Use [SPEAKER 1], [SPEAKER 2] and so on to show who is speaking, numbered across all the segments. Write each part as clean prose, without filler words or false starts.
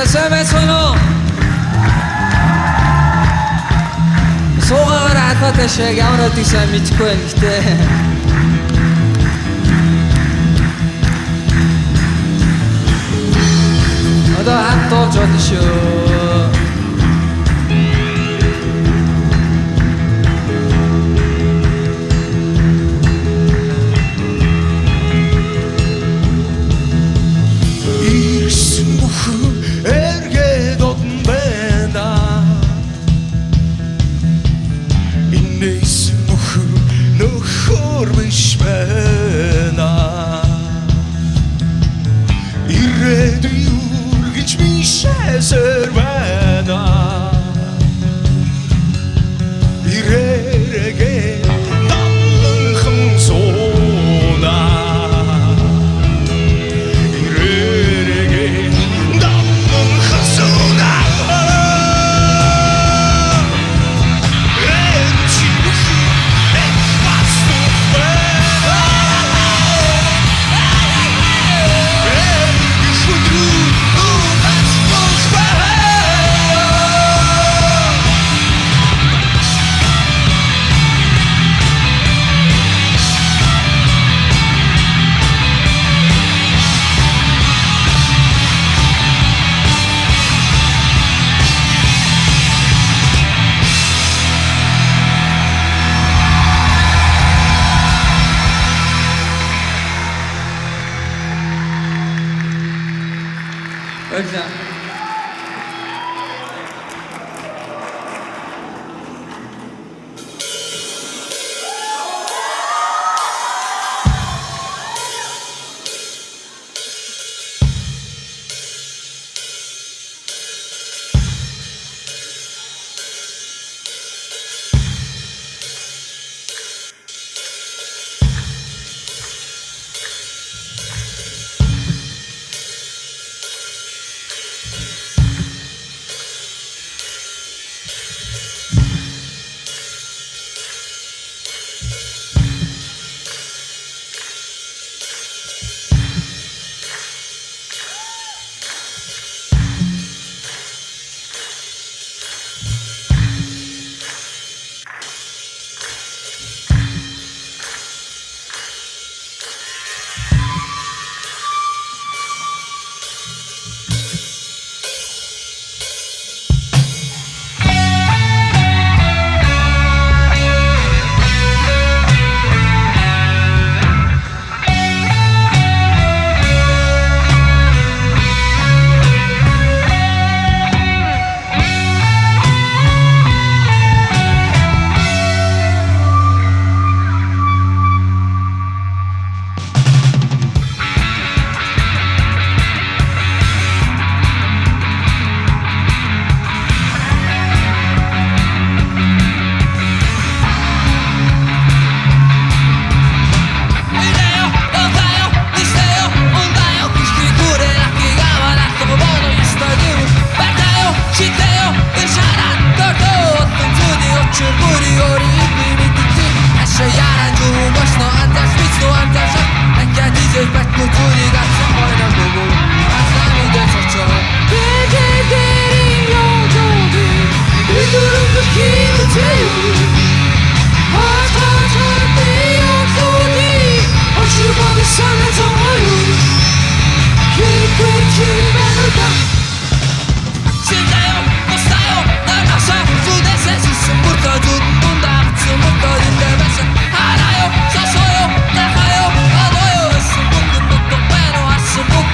[SPEAKER 1] Sempre sono суугаагаар албаа таашааг ямар өдийг сайн мэдэхгүй байна гэхдээ одоо хамт дуулж болно шүү.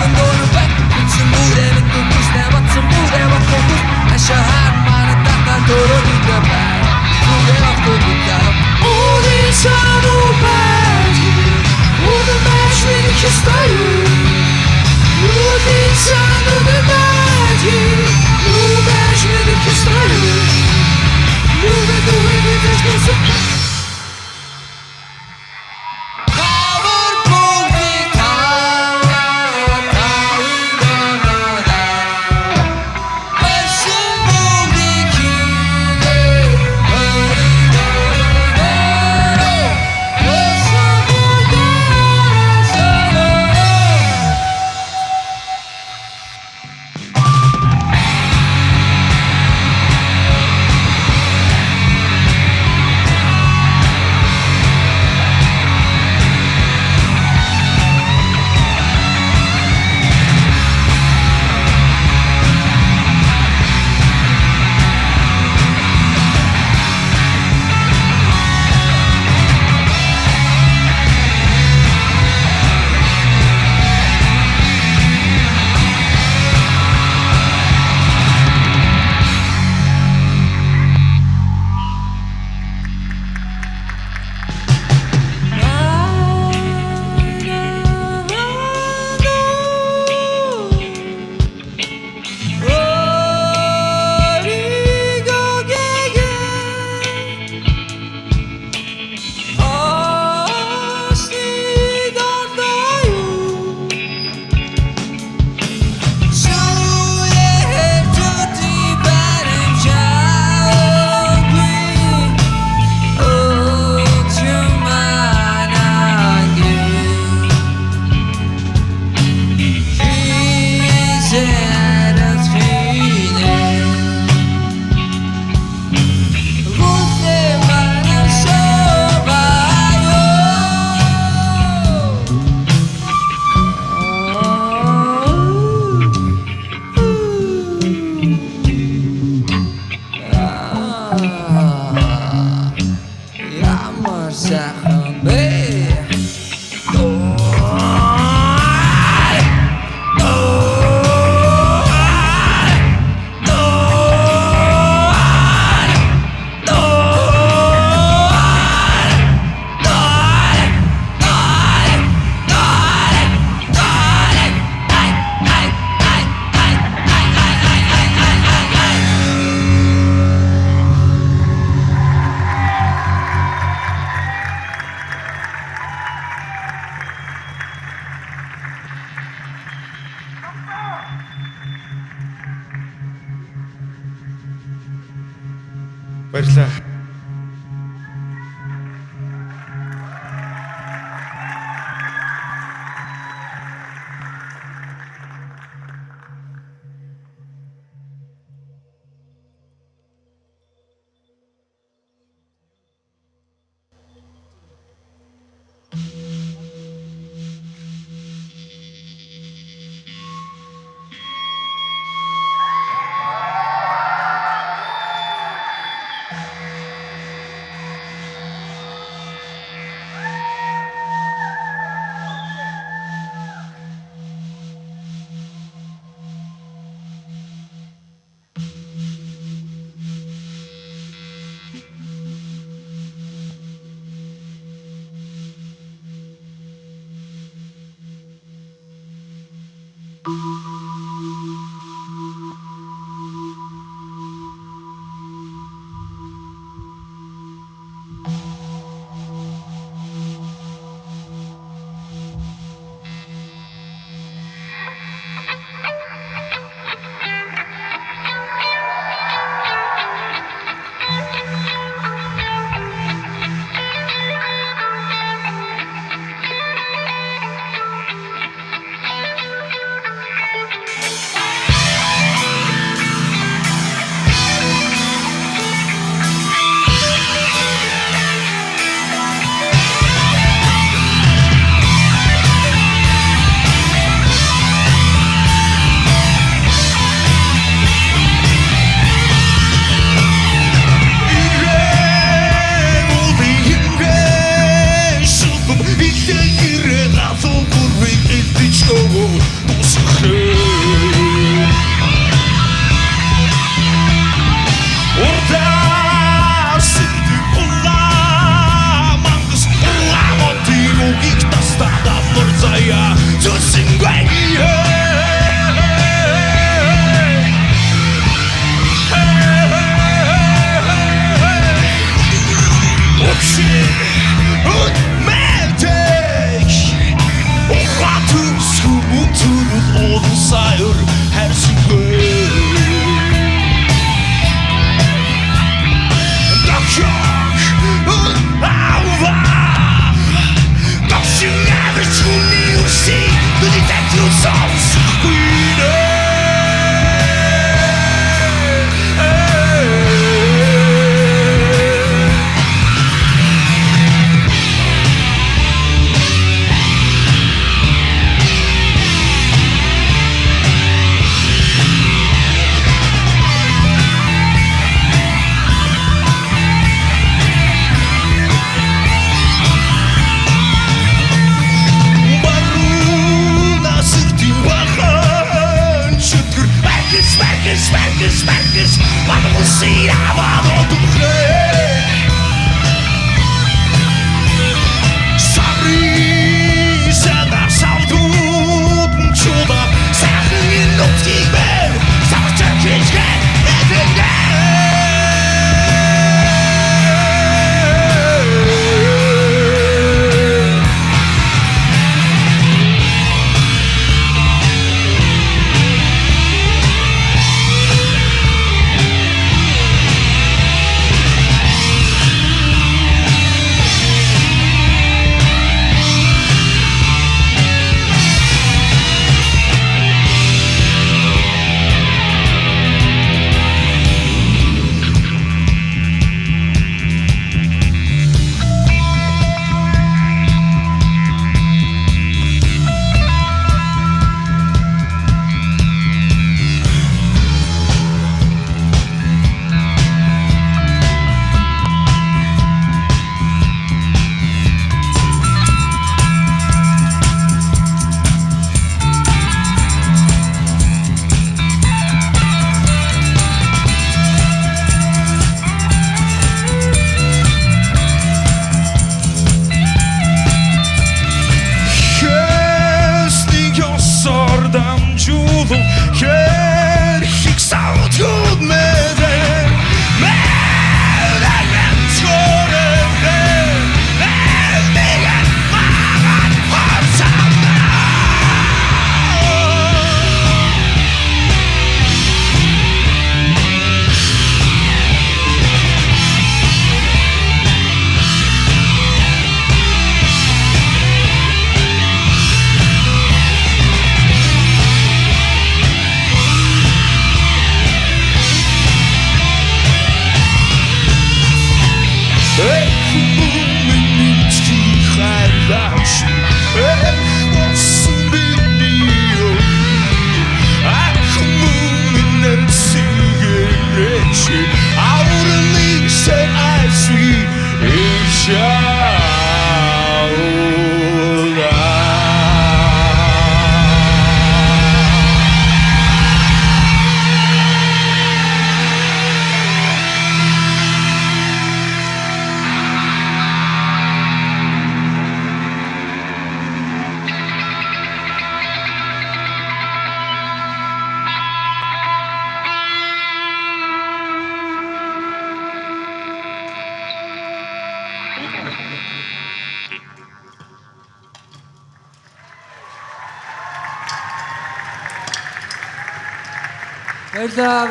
[SPEAKER 2] I'm
[SPEAKER 1] сайхан бэ.
[SPEAKER 2] Баярлалаа.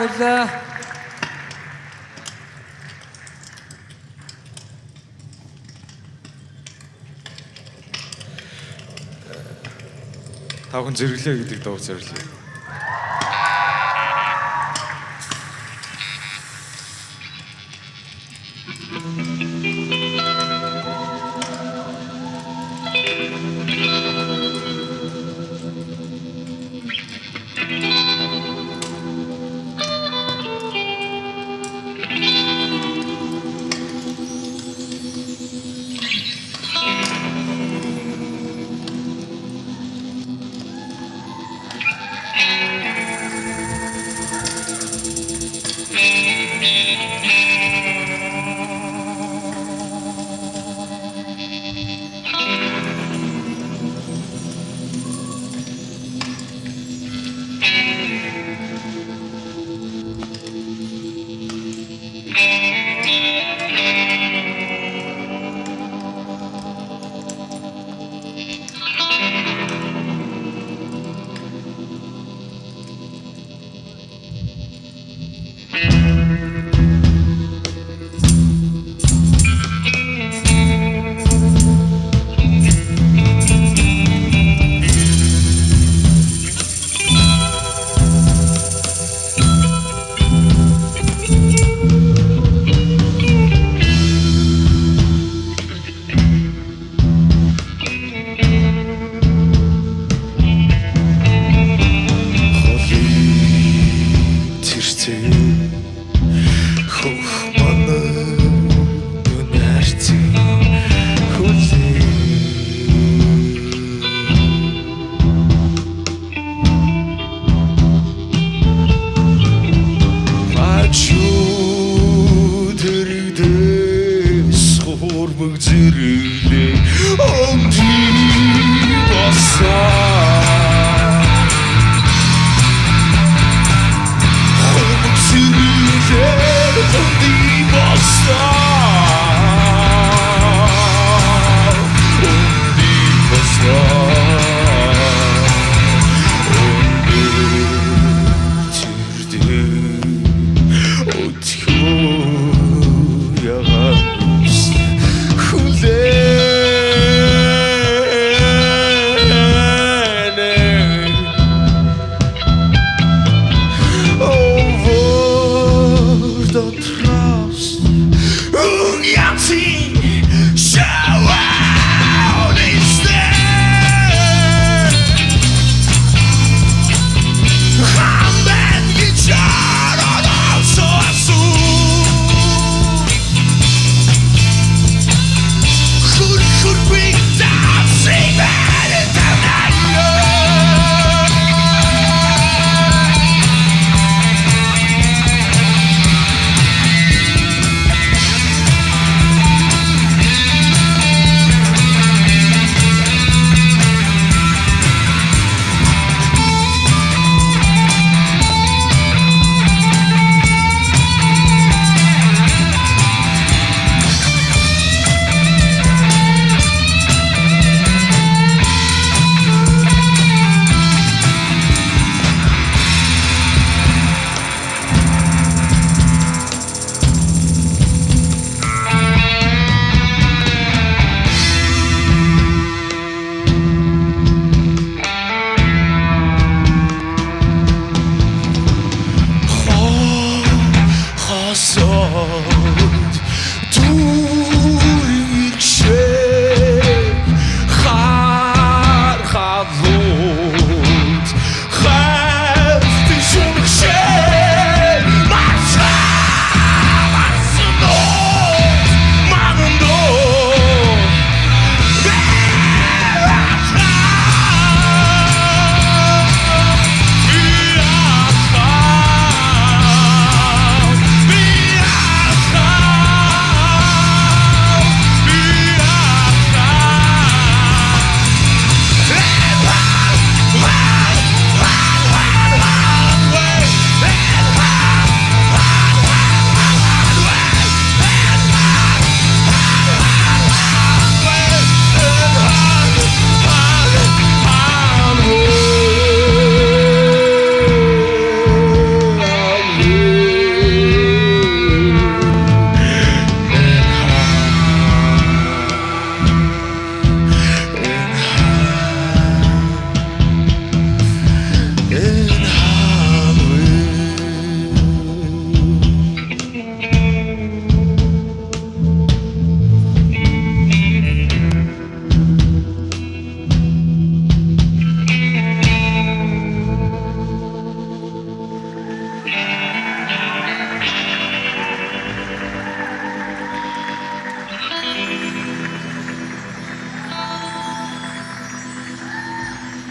[SPEAKER 1] Баярлаа.
[SPEAKER 2] Та бүхэн зэрэглээ гэдэг дуу зориулъя.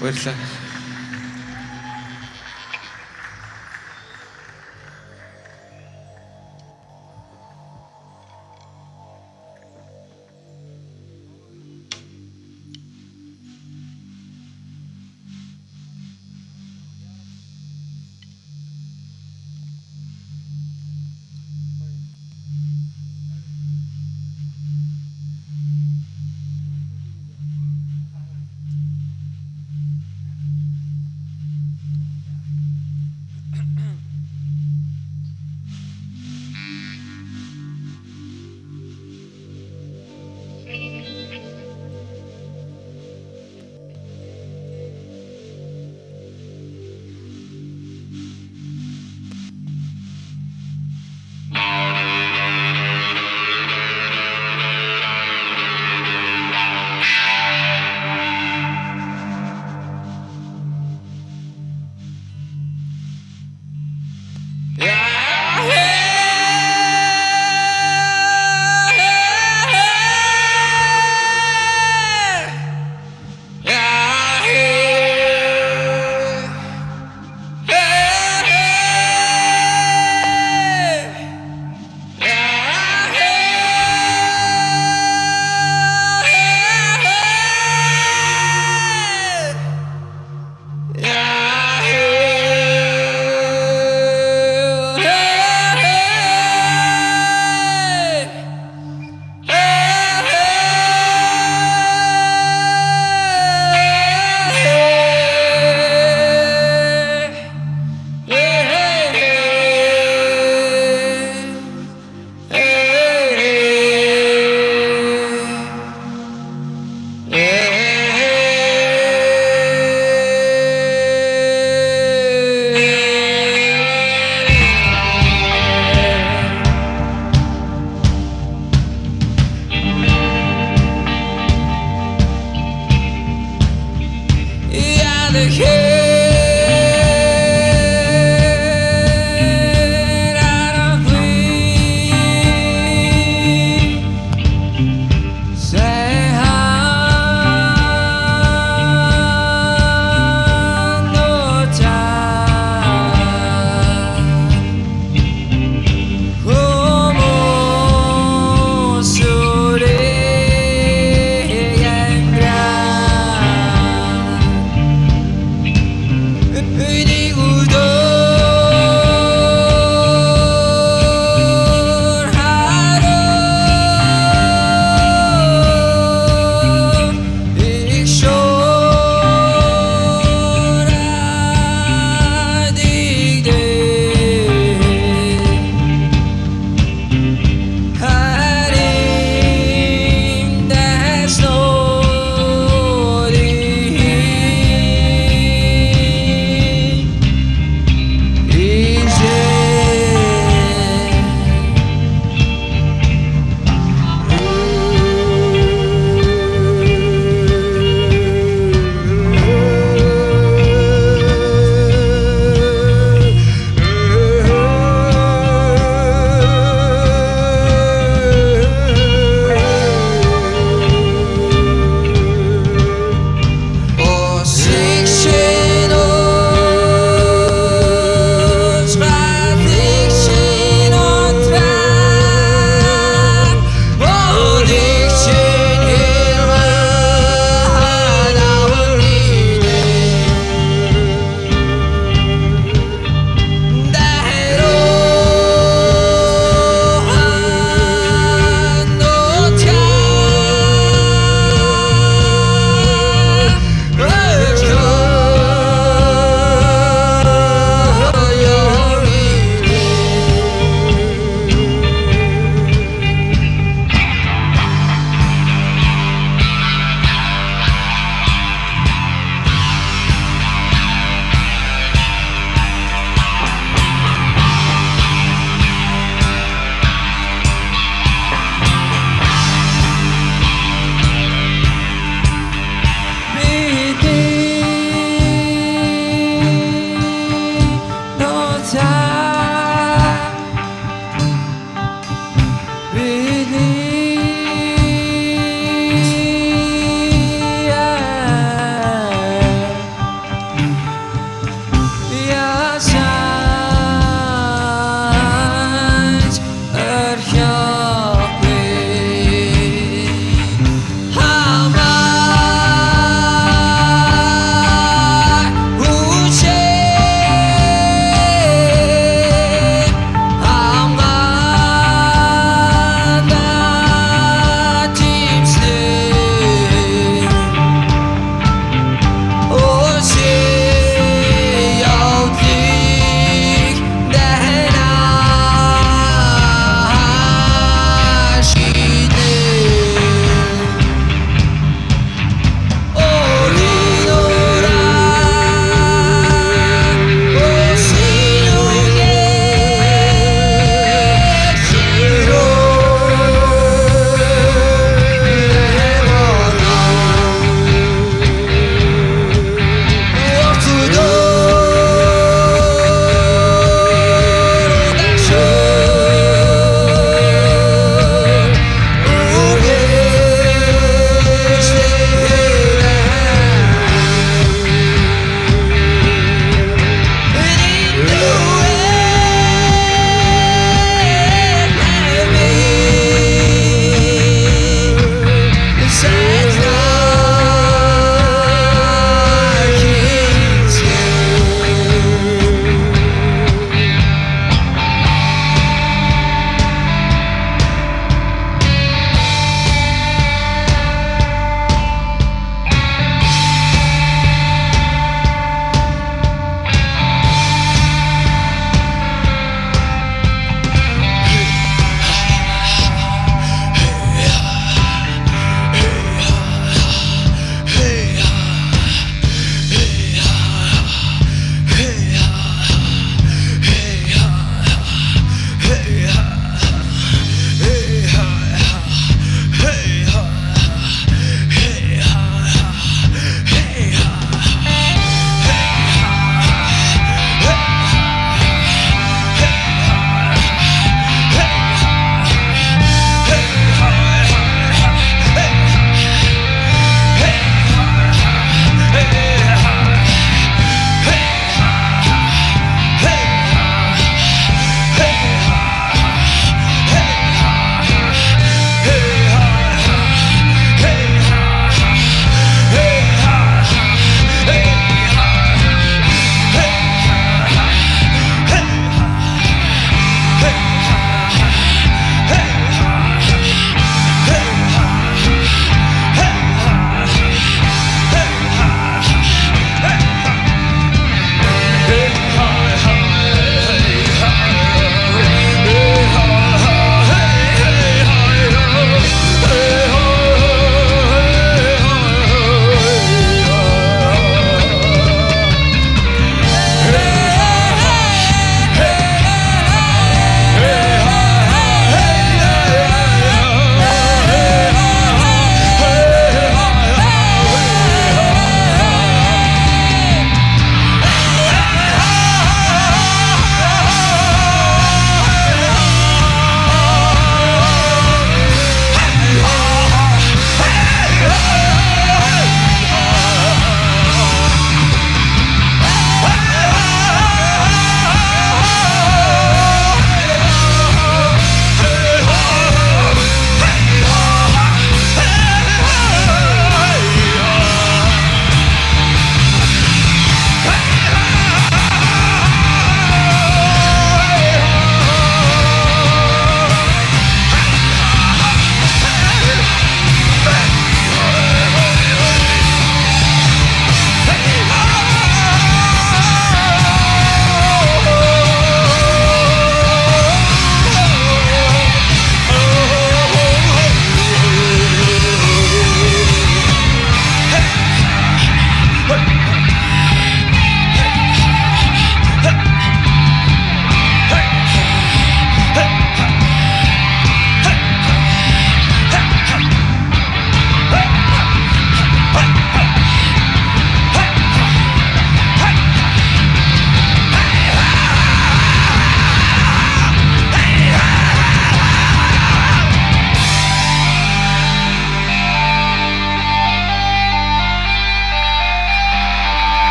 [SPEAKER 2] Баярлалаа.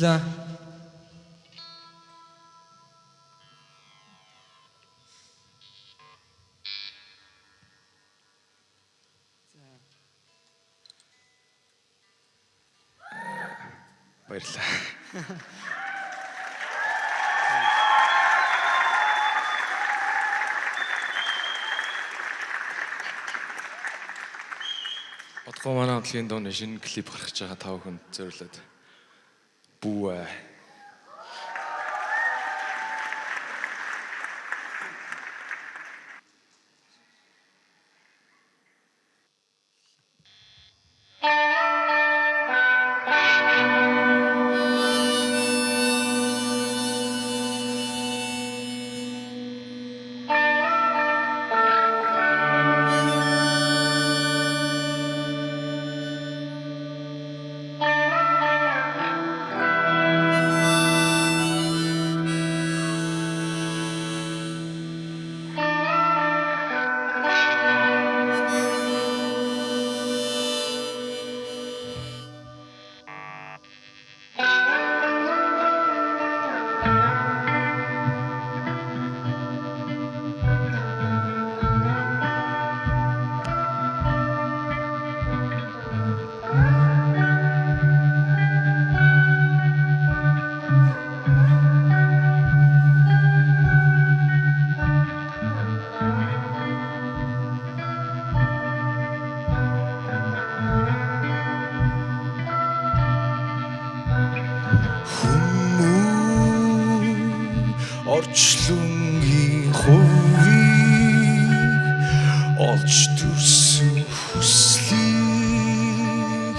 [SPEAKER 1] Баярлалаа.
[SPEAKER 2] Баярлалаа. Одгоо манай хамтлагийн дууны шинэ клип гаргаж байгаа тав хүнд зориулаад бүү.
[SPEAKER 3] Орчлонгийн хувийг олж төрсөн хүслийг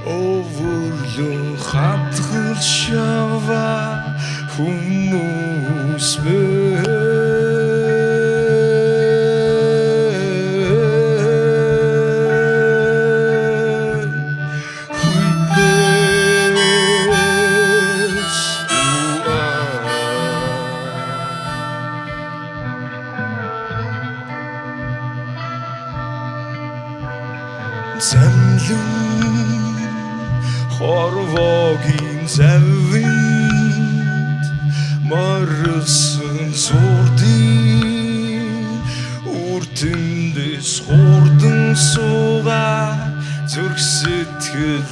[SPEAKER 3] өвөрлөн хатгалшава хүмүүс Замлын хорвогийн завинд марсан зурдын үртэндээс хурдан суугаа зүрх сэтгэл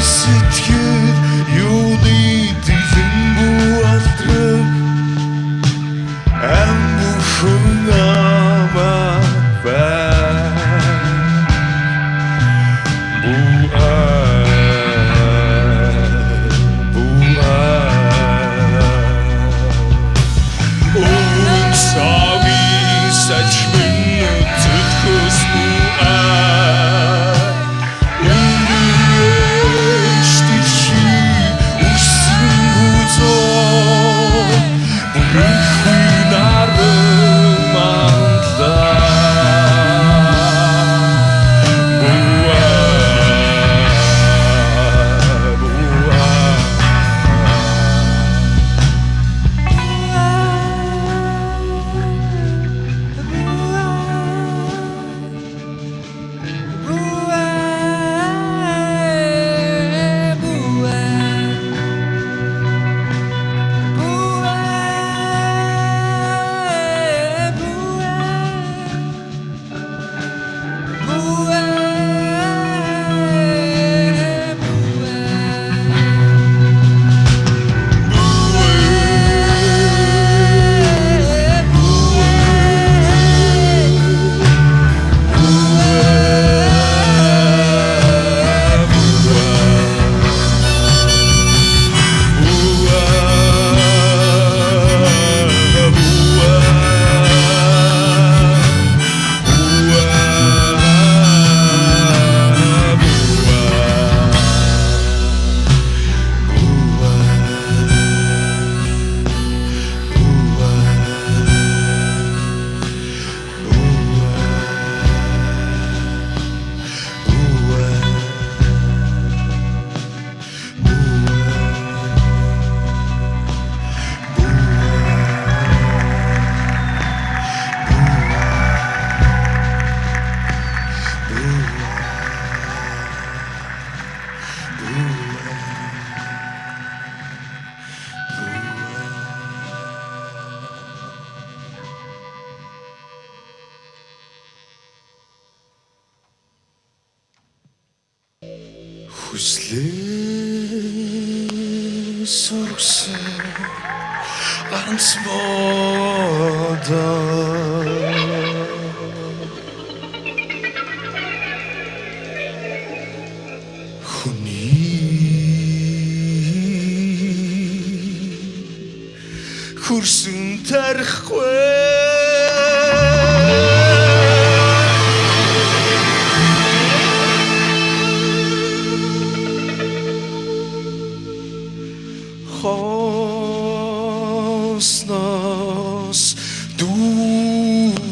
[SPEAKER 3] сэтгэл юуны дэлэн буалдраг ам бүхэн амаа хүслээ сургасан ганц бодоо хөрсөн тарахгүй хосноос дүүслээ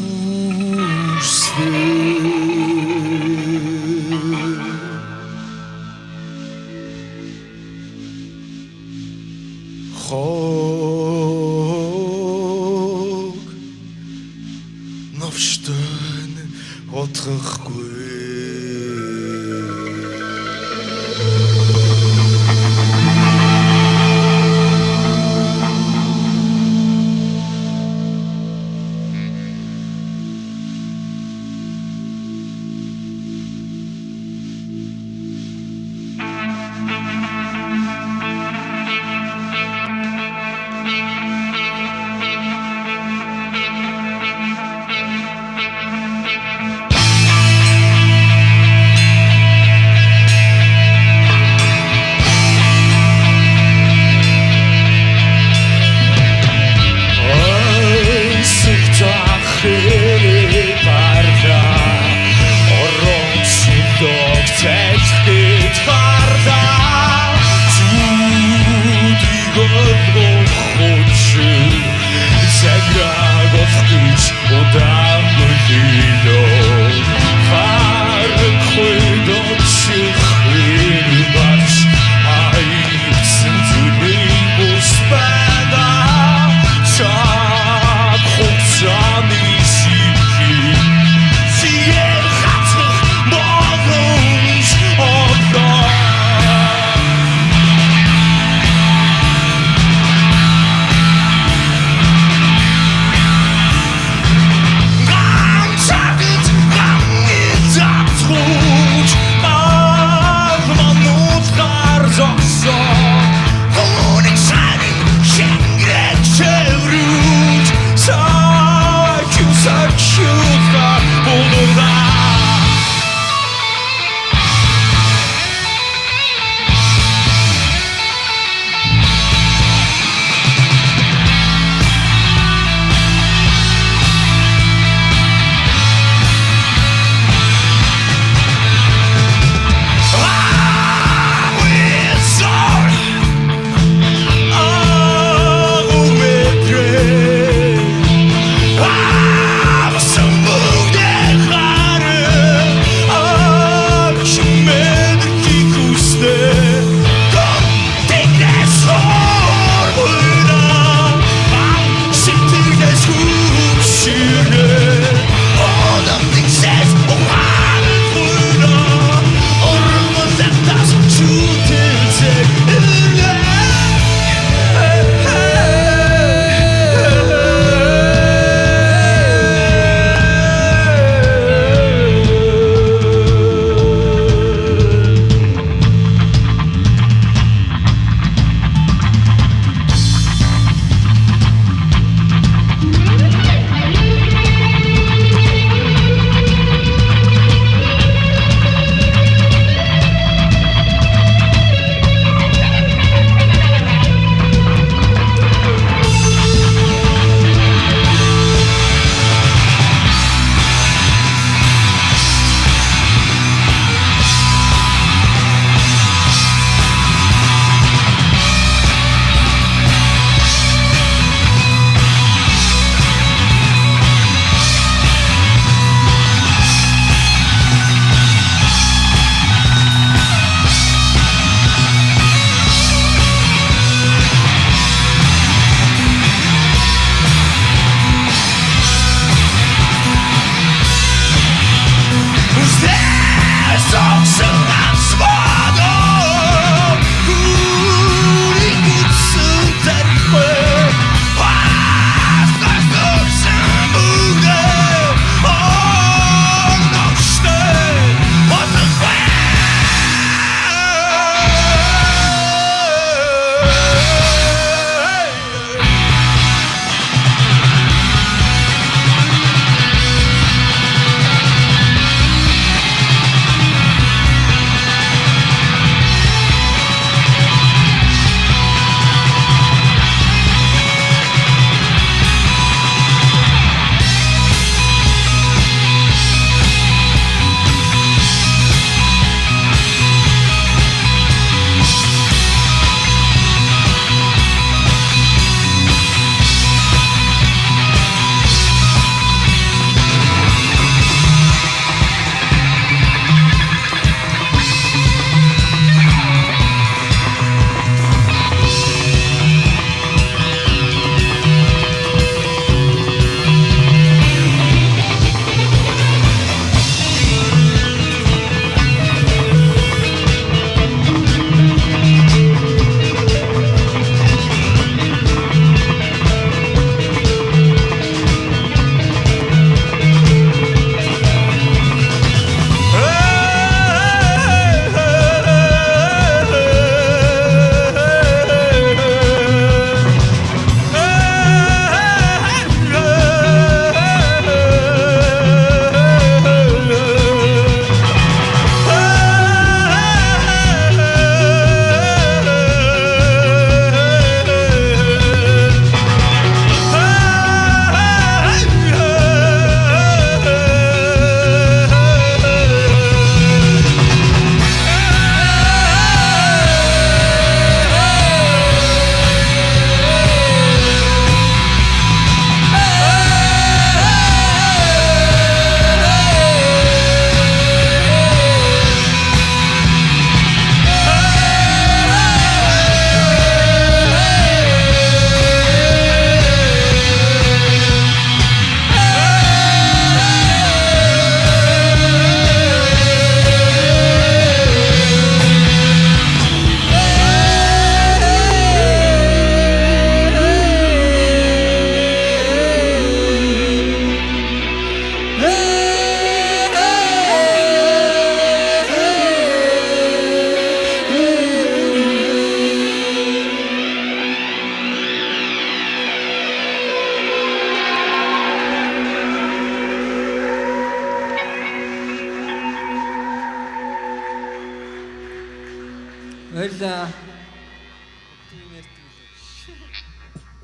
[SPEAKER 1] Баярлаа.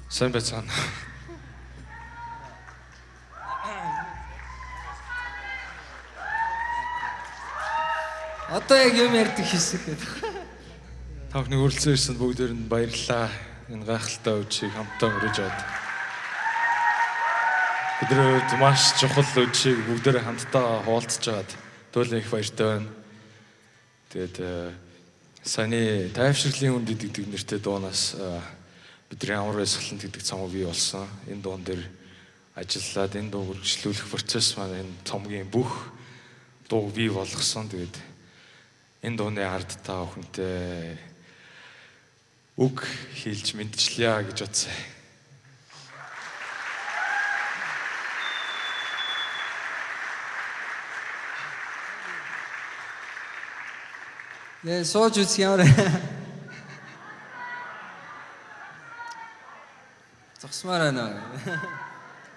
[SPEAKER 2] Сайн байцгаана.
[SPEAKER 1] Одоо яг юм ярьдаг хэсэг гэдэг.
[SPEAKER 2] Та бүхний хүрэлцэн ирсэнд бүгдээр нь баярлалаа. Энэ гайхалтай үдшийг хамтдаа хүргэж аваад. Өдрөд маш чухал үдшийг бүгдээр хамтдаа хуваалцаж аваад туйлын их баяртай байна. Тэгээд саяны тайвширлын үнд гэдэг нэртэй дуунаас бидний амар баясгалант гэдэг цомог бий болсон. Энэ дуун дээр ажиллаад энэ дууг үргэлжлүүлэх процесс маань энэ цомгийн бүх дууг бий болгосон. Тэгээд энэ дууны ард та бүхэнтэй үг хэлж мэдчлэе гэж бодсон.
[SPEAKER 1] Сууж үз ямар. Зогсмаар байна.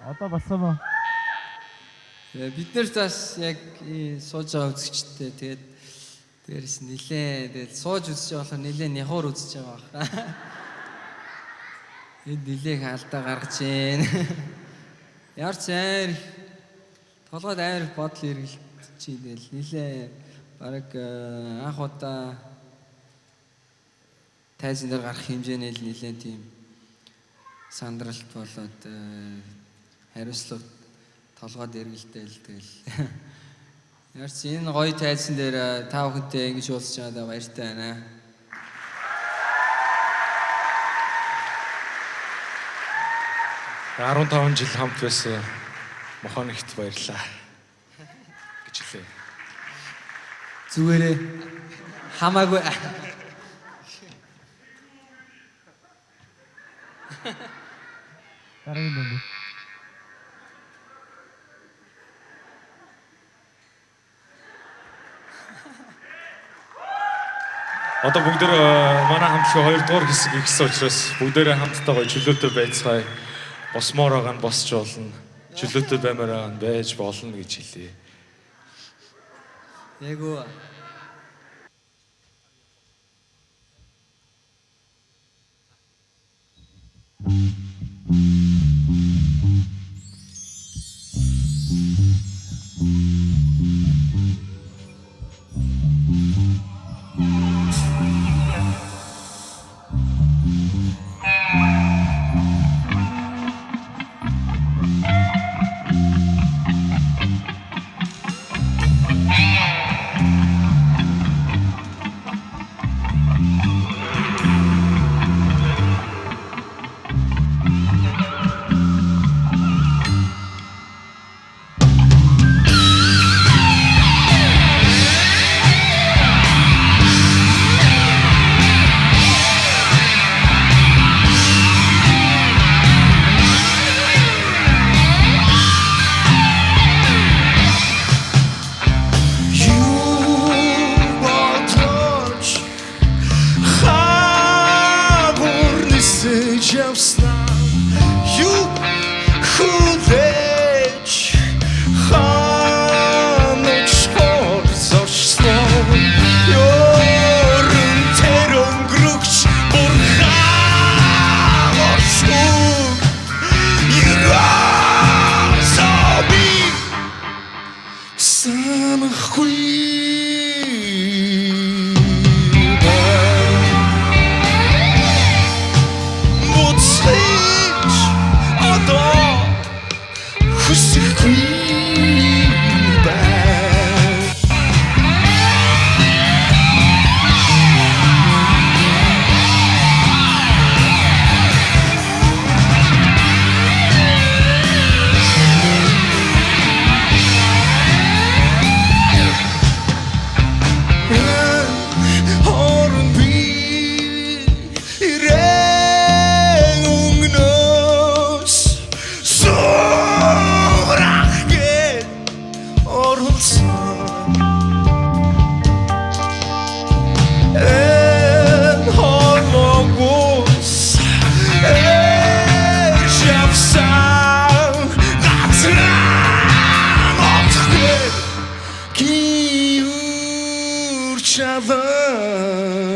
[SPEAKER 4] Одоо болсон ба.
[SPEAKER 1] Бид нэр бас яг сууж байгаа үзэгчтэй тэгээд дээрс нилээ тэгээд сууж үзэж байгаа болохоор нилээ няхуур үзэж байгаа байна. Энд нилээх алдаа гаргаж гин. Ямар ч амар толгойд амар бодол эргэлдэж ийл нилээ бараг анх удаа тайзан дээр гарах хэмжээний л нилээ тийм сандралт болоод хариуцлага толгойд эргэлдээл тэгэл. Ярц энэ гоё тайзан дээр та бүхэнтэй ингэж уулзч байгаадаа баяртай байна.
[SPEAKER 2] За 15 жил хамт байсан мохоногт баярлалаа гэж хэлээ.
[SPEAKER 1] Зүгээрээ хамаагүй.
[SPEAKER 4] Дараагийн дунд.
[SPEAKER 2] Одоо бүгдээр манай хамтлагийн 2 дугаар хэсэг ихсэн учраас бүгдээрээ хамтдаа чөлөөтэй байцгаая. Босмоор байгаа нь босч болно. Чөлөөтэй баймаар байгаа нь байж болно гэж хэлье.
[SPEAKER 1] Ягуу.
[SPEAKER 3] each other.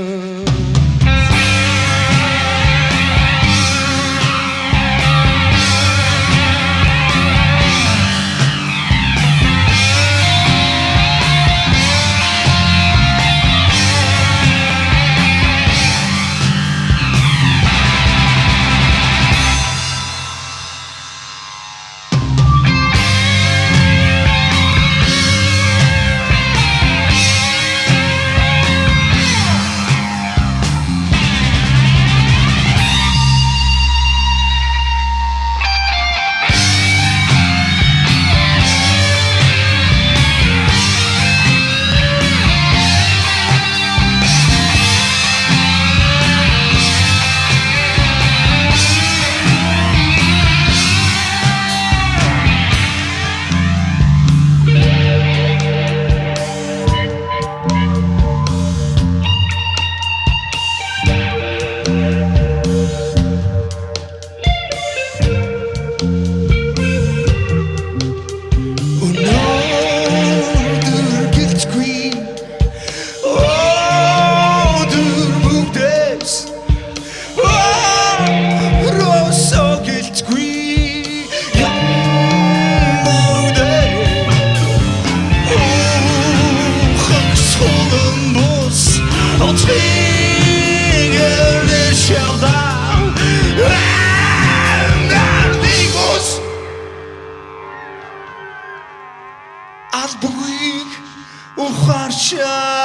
[SPEAKER 3] Албыг ухаарчаа.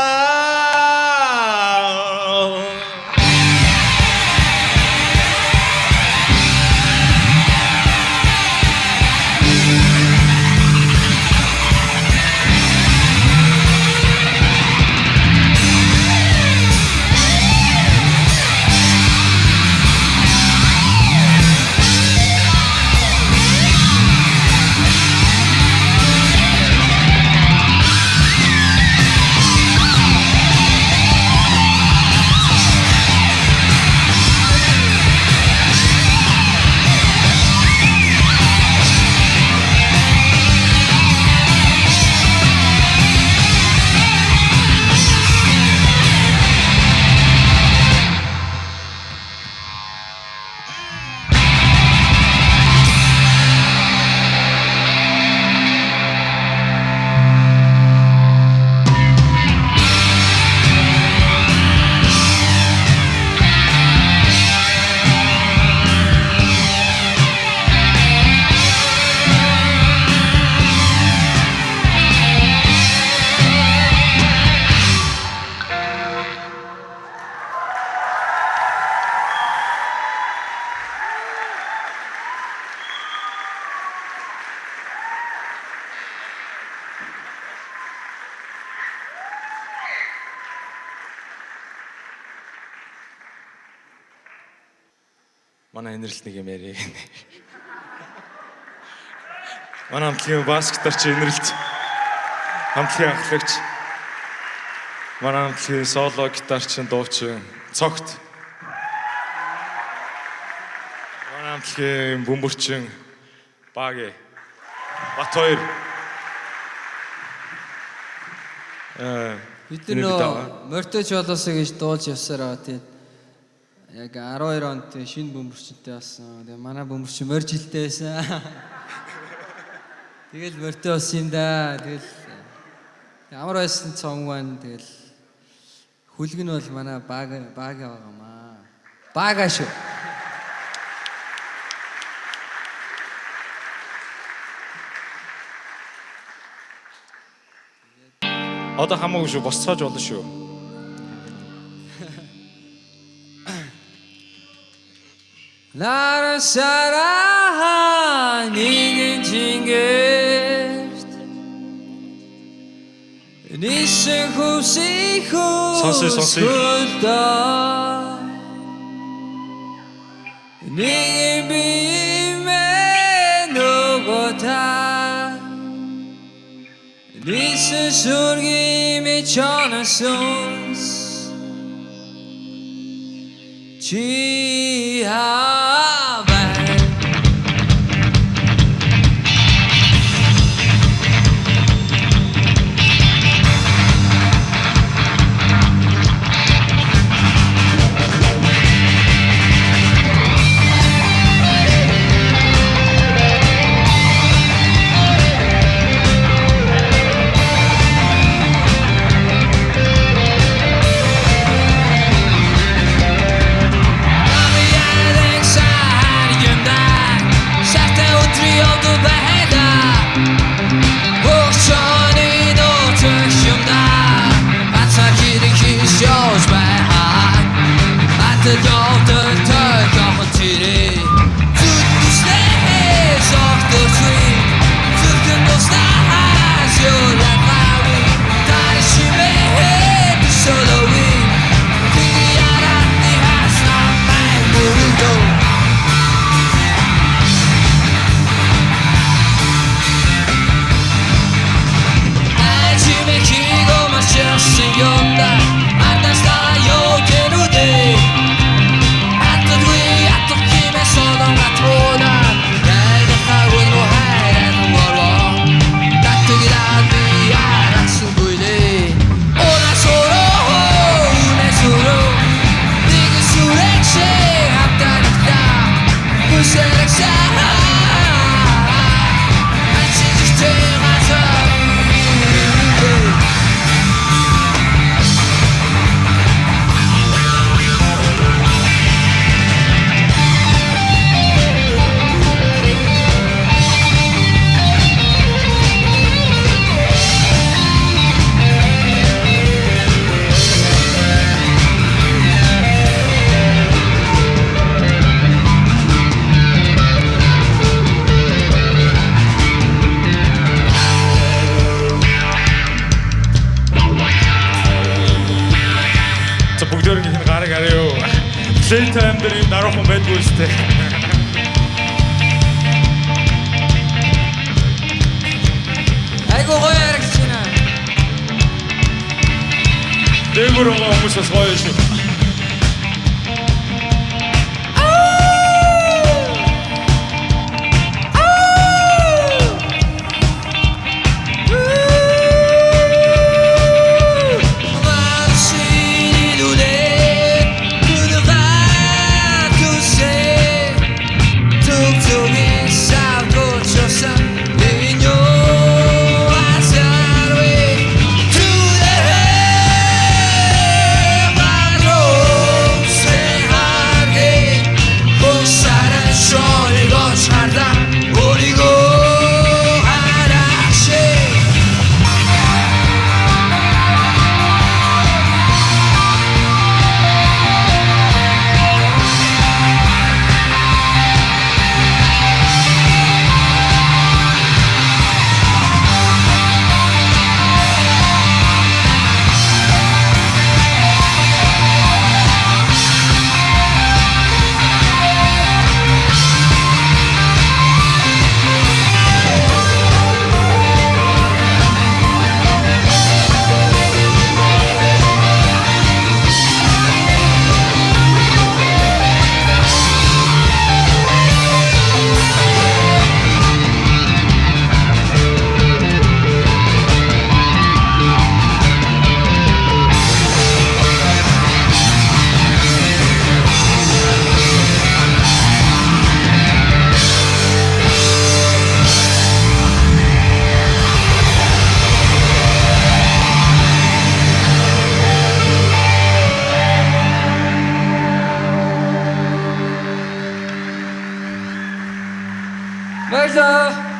[SPEAKER 2] Манай инэрлэл нэг юм яриг. Манай хамтлагийн бас гитарч инэрлэлт. Хамтлагийн ахлагч. Манай хамтлагийн соло гитарчин, дуучин, цогт. Манай хамтлагийн бөмбөрчин, Баги, Бат хоёр.
[SPEAKER 1] Бид нөө мортож болоосоо гэж дуулж явсараа тэгээд яг 12 онд шинэ бөмбөрчтэй болсон. Тэгээ манай бөмбөрч моржилтэй байсан. Тэгэл мортой болсон юм да. Тэгэл ямар байсан цом гэн тэгэл хүлэг нь бол манай Бага байгаамаа. Бага шүү.
[SPEAKER 2] Одоо хамаагүй шүү, босцоож болно шүү.
[SPEAKER 1] 나를 사랑하는 징계st 니ssen 후시후 스쿨다 니의 비임에 누구다 니ssen 술김이 전화손 지하발 Хатад явдаг той жоохон чирээ зүтгэснээ шогтөрчгүй зүтгэн дуснаас юу ятаави таны шимээ төсөлөви Тиги яратны хаснаа май мөрөндөө Ачимэ хиго марчсан юмда ардастаа ёо гэнүдээ Атдгүй атдах хэмээ солон атхуна Яйга хагун мо хайран мороо Даттагираад би ярахсан бүйлээ Ола сороо, үнэ сороо Дигэ сүрэкшээ хатарахта Бүсэрэгшээ Ачижтэй газар
[SPEAKER 2] За бүгдөө ингэ гараг арай юу. Playtime дээр юм дараахан байдгүй үстэй.
[SPEAKER 1] Айгу гоё харагч байна.
[SPEAKER 2] Дээгүүр хүмүүс бас гоё шүү.
[SPEAKER 1] Баярлалаа.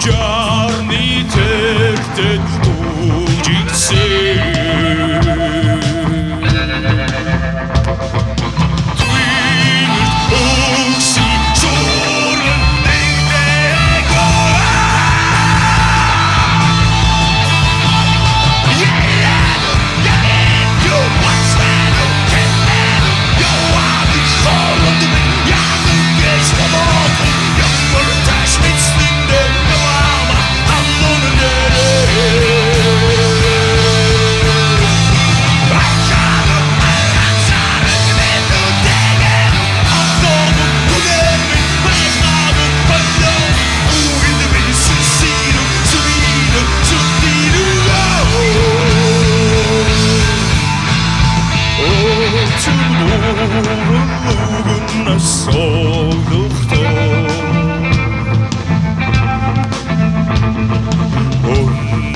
[SPEAKER 3] Jarni tektet ujikse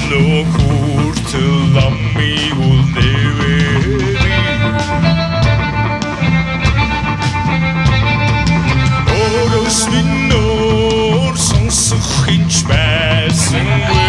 [SPEAKER 3] хүртэл амиг үлдээвэ Орос минор сонсох хинч байсангүй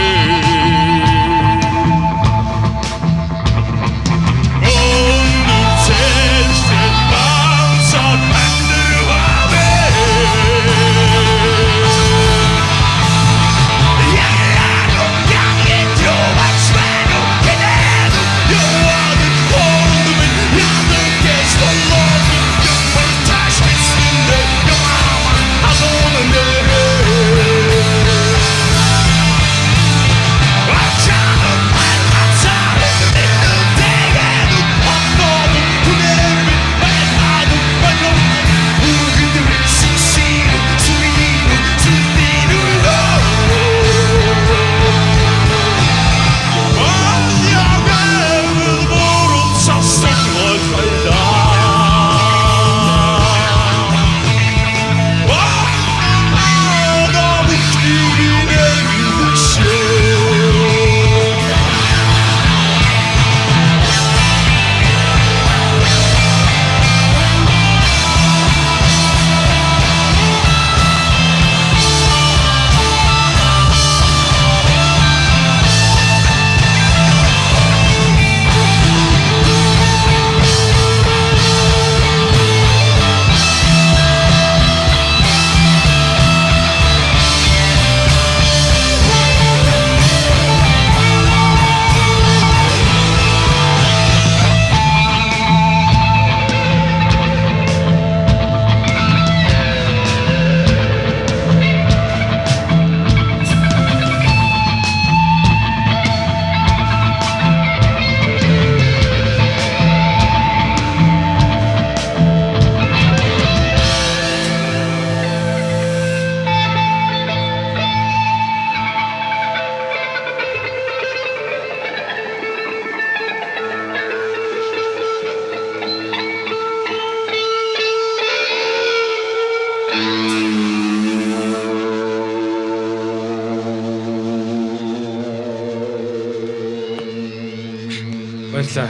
[SPEAKER 2] Баярлалаа.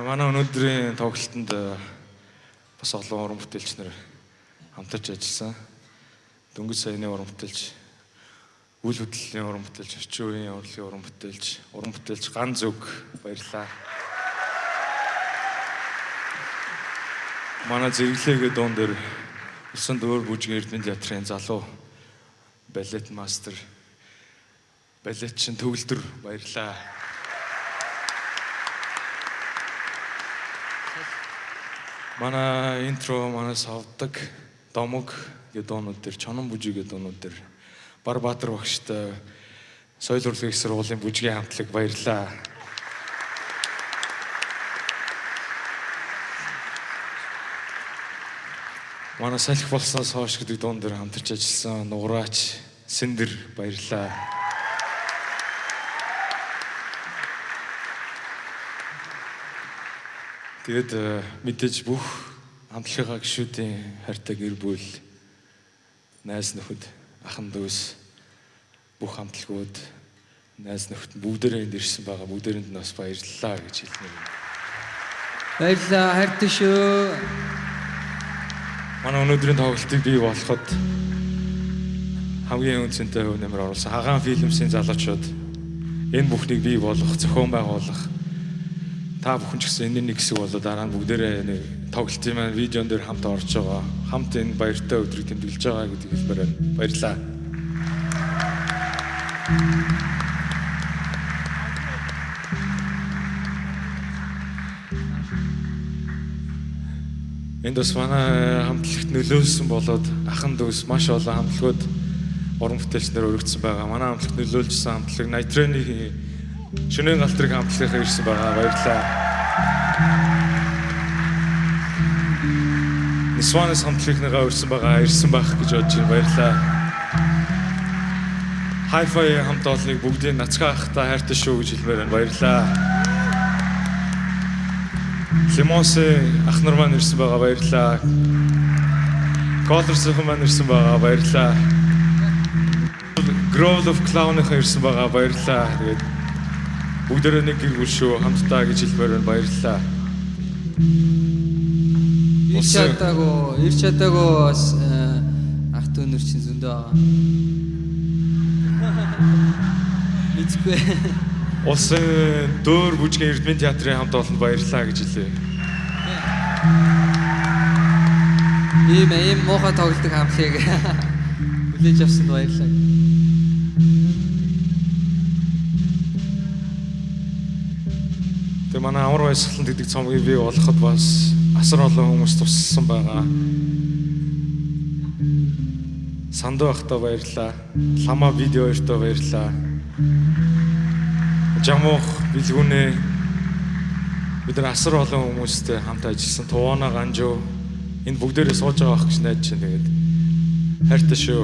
[SPEAKER 2] Манай өнөөдрийн тоглолтод бас олон уран бүтээлч нар хамтарч ажилласан. Дөнгөж саяны уран бүтээлч, үйл хөдлөлийн уран бүтээлч, орчин үеийн урлагийн уран бүтээлч Ган Зүг баярлалаа. Манай зэрэглээгээ дуун дээр Улсын дөөр бүжгийн Эрдэнэ театрын залуу балет мастер, балетчин төгөлдөр баярлалаа. Манай интро, манай савдаг, домог гэдэг дуунууд дээр, чонон бүжиг гэдэг дуунууд дээр Барбаатар багштай соёл урлагийн их сургуулийн бүжгийн хамтлаг баярлалаа. Манай салхи болсноос хойш гэдэг дуун дээр хамтарч ажилласан нуграач Сэндэр баярлалаа. Тэгээд мэдээж бүх хамтлагийнхаа гишүүдийн хайртай гэр бүл, найз нөхөд, ахын дүүс, бүх хамтлагууд, найз нөхөд бүгдээрээ энд ирсэн байгаа. Бүгдээрэнд нь бас баярлалаа гэж хэлмээр байна.
[SPEAKER 1] Баярлалаа, хайртай шүү.
[SPEAKER 2] Манай өнөөдрийн тоглолтыг бий болоход хамгийн үнцэнтэй хөв нэмэр оруулсан Хагаан Фильмсийн залуучууд энэ бүхнийг бий болгох, зохион байгуулах та бүхэн ч гэсэн энэ нэг хэсэг болоо дараа нь бүгдээрээ нэг тоглолтын маань видеон дээр хамт орж байгаа. Хамт энэ баяртай өдрийг тэмдэглэж байгаа гэдэг хэлбэрээр баярлалаа. Энд бас манай хамтлагт нөлөөлсөн болоод ахын дүүс маш олон хамтлагууд уран бүтээлчнэр өргөцсөн байгаа. Манай хамтлагт нөлөөлжсэн хамтлаг Найтрэний Шөнийн галтрыг хамтлагийнхаа ирсэн байгаа. Баярлалаа. Нисванас хамтлагийнхаа ирсэн байх гэж бодож байна. Баярлалаа. Hi-Fi хамт олныг бүгдийг нацгаа ахтай хайртай шүү гэж хэлмээр байна. Баярлалаа. Лимонсын ах нар маань ирсэн байгаа. Баярлалаа. Colors-ын маань ирсэн байгаа. Баярлалаа. Growl of Clown-ын ирсэн байгаа. Баярлалаа. Тэгээд бүгдээрээ нэг гэр бүл шүү. Хамтдаа гэж хэлбээр байна. Баярлалаа.
[SPEAKER 1] Ирч чадаагүй бас ах дүүнэр чинь зөндөө байгаа. Мэдгүй.
[SPEAKER 2] Улсын дөөр бүжгийн Эрдмийн театрын хамт олонд баярлалаа гэж хэлээ.
[SPEAKER 1] Ийм муухай тоглодог хамтлагийг хүлээж авсанд баярлалаа.
[SPEAKER 2] Тэгээ манай амар баясгалан гэдэг цомгийг бий болгоход бас асар олон хүмүүс туссан байгаа. Сандуу ахтай баярлалаа. Лама видео өртөө баярлалаа. Жамуух билгүүнээ бид нар асар олон хүмүүстэй хамт ажилласан. Тувана Ганжуу энэ бүгдээрээ сууж байгаа ах гэж найдаж байна. Тэгээд хайртай шүү.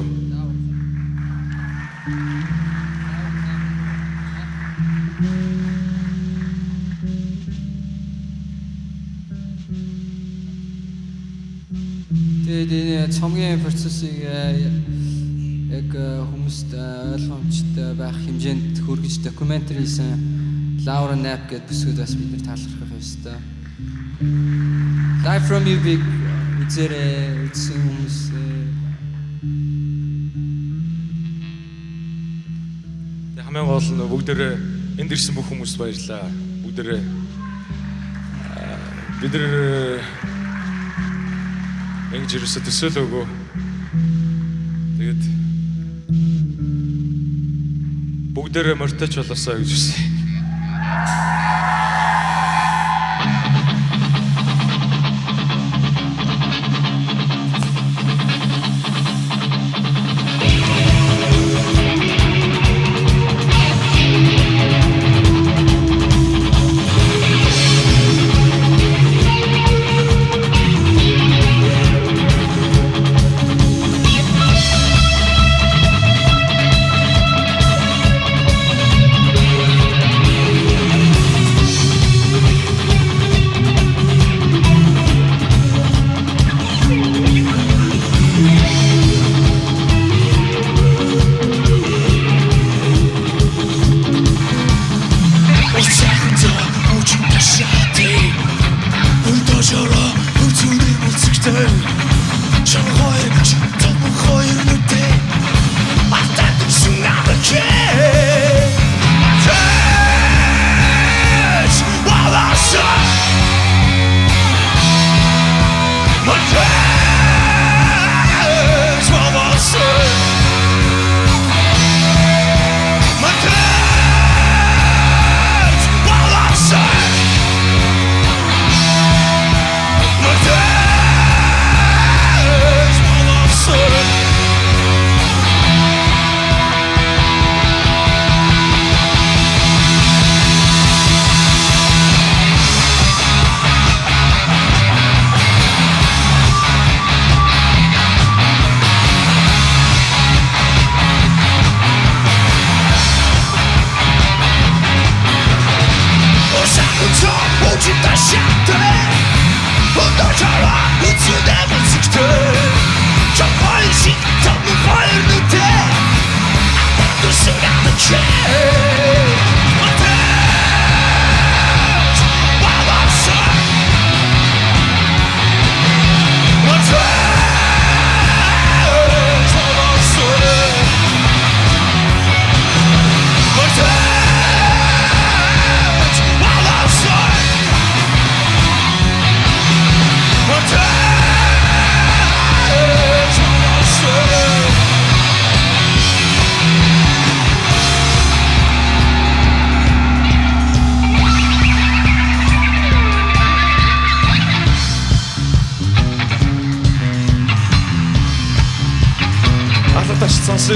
[SPEAKER 1] Тэгээд энэ цомгийн процессыг яг хүмүүст ойлгомжтой байх хэмжээнд хүргэж докюментари хийсэн Laura Knapp гэдэг бүсгүүд бас бид нар талархах ёстой. Live from Ubik үзсэн хүмүүс
[SPEAKER 2] хамгийн гол нь бүгдээрээ энд ирсэн бүх хүмүүст баярлалаа. Бүгдээрээ бид нар ингэж ирсэн төсөөлөөгөө. Тэгээд бүгдээрээ морьточ болоосаа гэж хүсье. Сонсъё.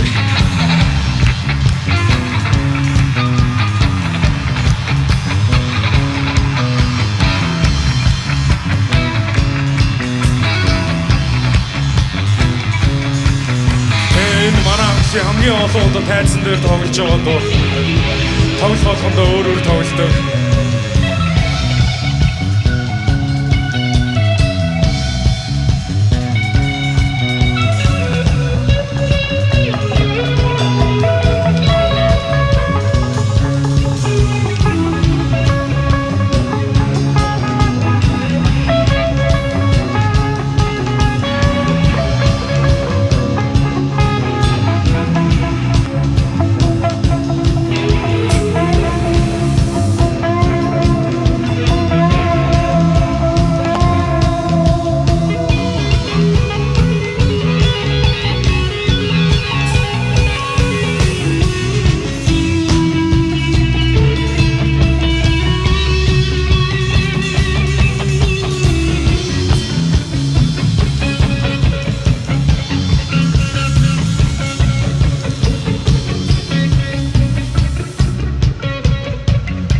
[SPEAKER 2] Энэ манай хамгийн олон удаа тайзан дээр тоглож байгаа дуу. Тоглох болгондоо өөр тоглолдог.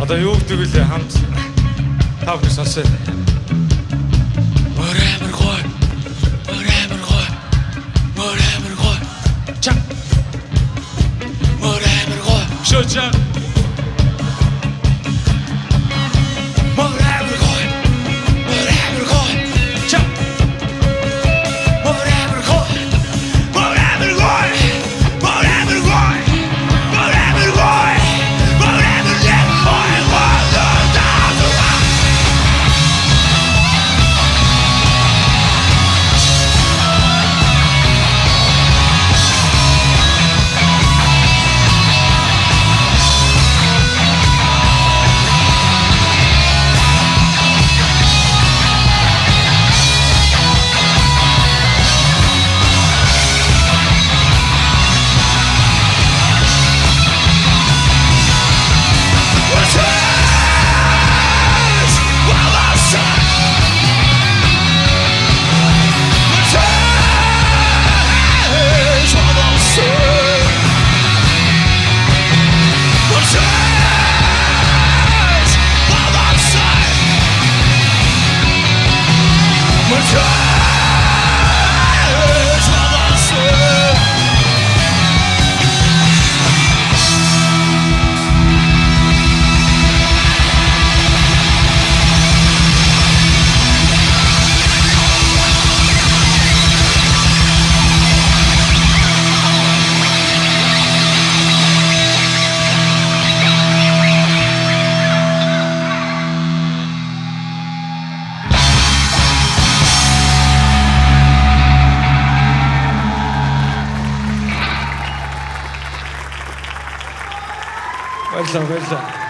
[SPEAKER 2] Одоо юу гэдэг вэ хамт та бүхэн сонсоо. Whatever гой. Whatever гой. Whatever гой. Ча. Whatever гой. Шоча. Whatever гой. Whatever гой. Ча. Whatever гой. Whatever гой. Whatever гой. Whatever гой. Whatever get boy. Баярлалаа.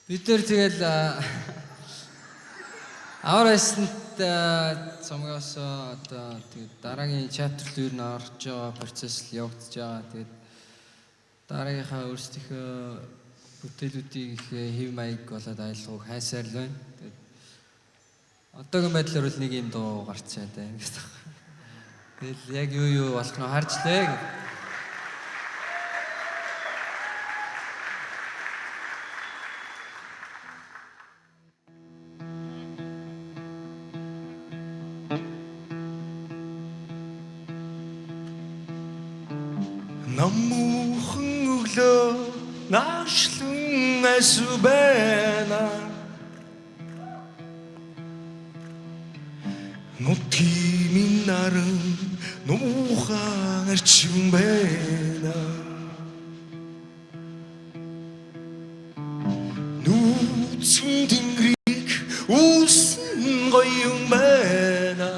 [SPEAKER 1] Бид нэр тэгэл аваар айсанд цомгоос одоо тэгээд дараагийн chapter руу нь орж байгаа процесс л явагдаж байгаа. Тэгээд дараагийнхаа өөрсдийнхөө бүтээлүүдийг их хэв маяг болоод аялгауг хайсаар л байна. Тэгээд одоогийн байдлаар бол нэг юм дуу гарцаад байна гэдэг. Тэгэл яг юу болох нь харж лээ.
[SPEAKER 3] Намуухан өглөө наашлан асубэна нутгийн наран нуухан арчин байна нууцын тэнгэрийг үүсэн гоён байна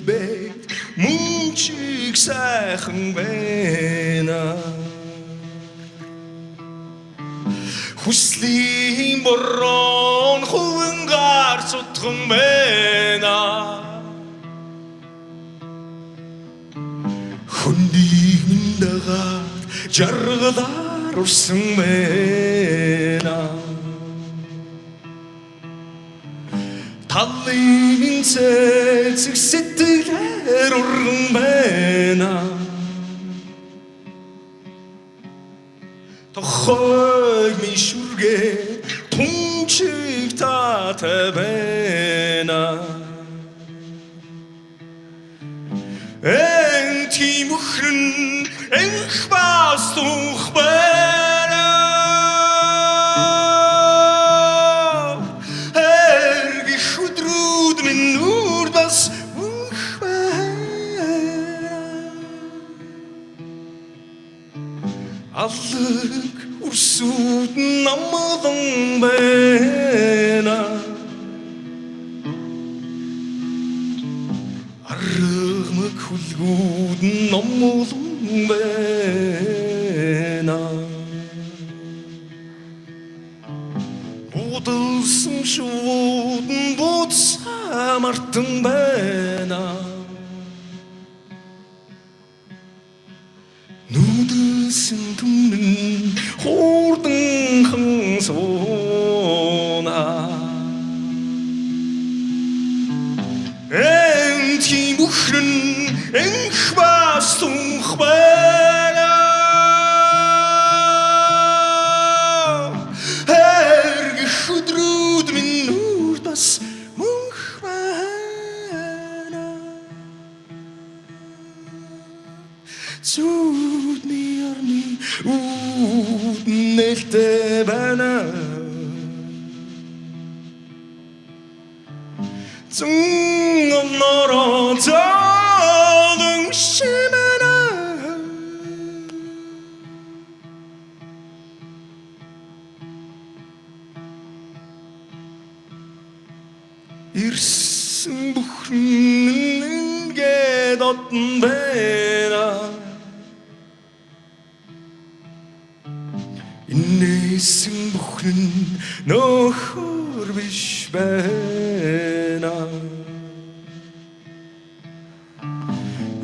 [SPEAKER 3] Бэт мөнчиг сайхан байна Хүслийн борон хувангаар цутхан байна Хүндийг миндагаад жаргалаар урсан байна Талын цэцэг сэтгэлээр урган байна Тохойг минь шүргээ тунчиг таатай байна Энти мөхрөн энх бас тунх байна Аллаг үрсүүд намалан байна Аргамаг хүлгүүд намалан байна Будалсан шууд будсаа мартан байна Нүдсэн түмэн хуурдан хансуна Энти мөхрөн энх бас тунх байна Эргэх өдрүүд минь нүрд бас мөнх байна Зүудний орны үүд нэлтэй байна Зүн онороо цаадын шимэна Ирсэн бүхэн ингээд отн байна Инээсэн бүхэн нөхөр биш байна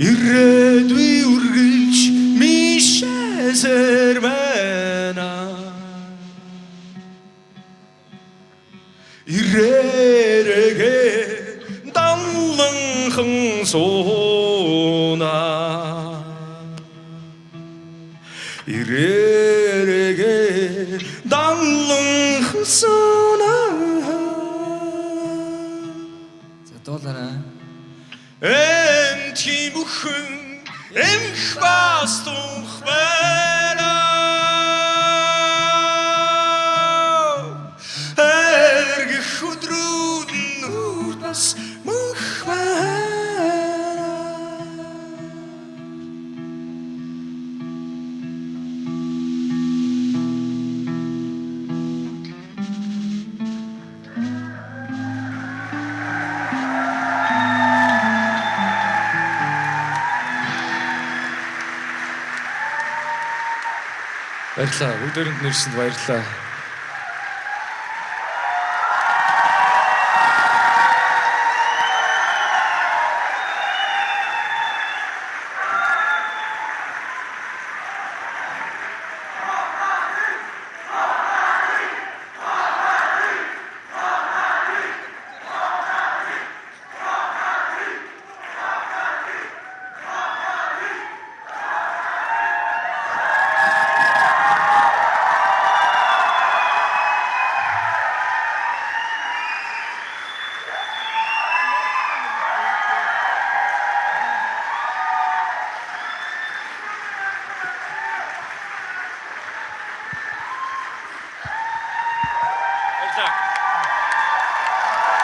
[SPEAKER 3] Ирээдүй үргэлж мишээсэр байна Ирээрэгэ данланхан сууна Ирээрэгэ данланхан сууна
[SPEAKER 1] За дуулаарай.
[SPEAKER 3] Энти бүхэн энх бас тунх байна Эргэх өдрүүд нүрд бас мөнх байна
[SPEAKER 2] Баярлалаа. Бүгдээрэнд нэрсэнд баярлалаа.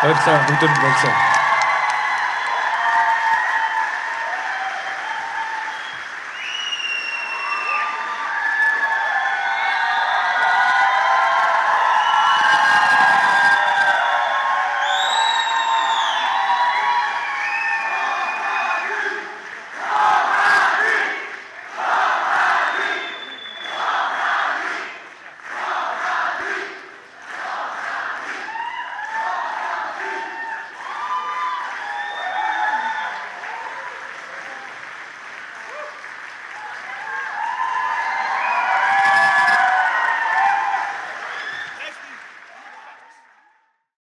[SPEAKER 2] Баярлалаа. Бүгдээрэнд баярлалаа.